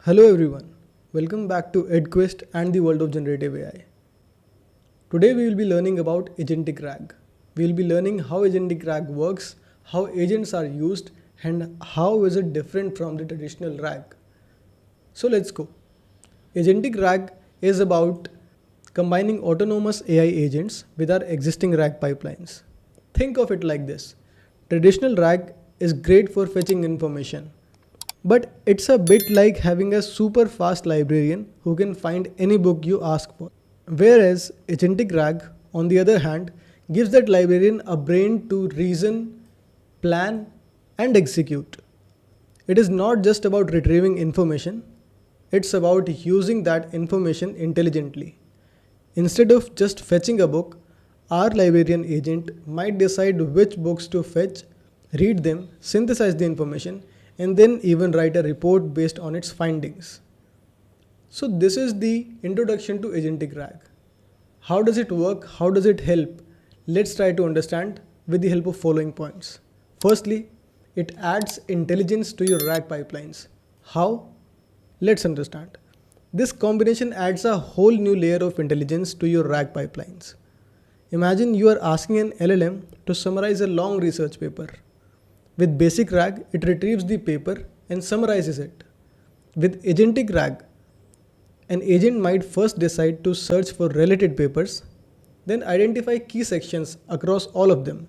Hello everyone, welcome back to edquest and the world of generative AI. Today we will be learning about Agentic RAG. We will be learning how Agentic RAG works, how agents are used, and how is it different from the traditional RAG. So let's go. Agentic RAG is about combining autonomous AI agents with our existing RAG pipelines. Think of it like this. Traditional RAG is great for fetching information. But it's a bit like having a super fast librarian who can find any book you ask for. Whereas Agentic RAG, on the other hand, gives that librarian a brain to reason, plan, and execute. It is not just about retrieving information, it's about using that information intelligently. Instead of just fetching a book, our librarian agent might decide which books to fetch, read them, synthesize the information, and then even write a report based on its findings. So this is the introduction to Agentic RAG. How does it work? How does it help? Let's try to understand with the help of following points. Firstly, it adds intelligence to your RAG pipelines. How? Let's understand. This combination adds a whole new layer of intelligence to your RAG pipelines. Imagine you are asking an LLM to summarize a long research paper. With basic RAG, it retrieves the paper and summarizes it. With Agentic RAG, an agent might first decide to search for related papers, then identify key sections across all of them,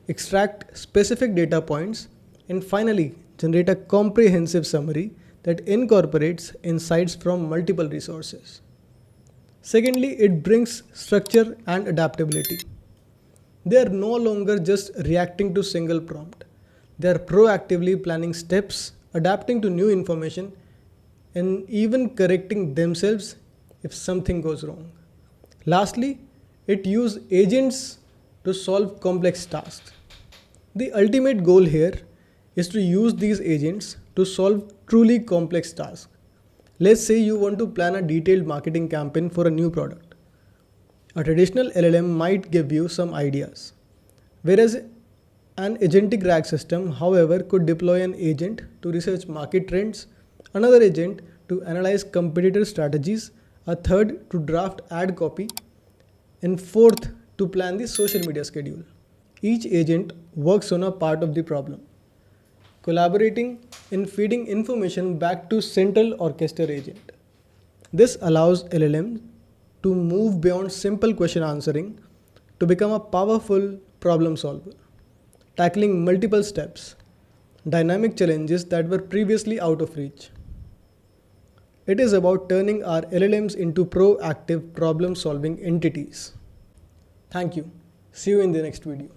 extract specific data points, and finally generate a comprehensive summary that incorporates insights from multiple resources. Secondly, it brings structure and adaptability. They are no longer just reacting to single prompt. They are proactively planning steps, adapting to new information, and even correcting themselves if something goes wrong. Lastly, it uses agents to solve complex tasks. The ultimate goal here is to use these agents to solve truly complex tasks. Let's say you want to plan a detailed marketing campaign for a new product. A traditional LLM might give you some ideas, whereas an Agentic RAG system, however, could deploy an agent to research market trends, another agent to analyze competitor strategies, a third to draft ad copy, and fourth to plan the social media schedule. Each agent works on a part of the problem, collaborating and feeding information back to central orchestrator agent. This allows LLM to move beyond simple question answering to become a powerful problem solver, tackling multiple steps, dynamic challenges that were previously out of reach. It is about turning our LLMs into proactive problem-solving entities. Thank you. See you in the next video.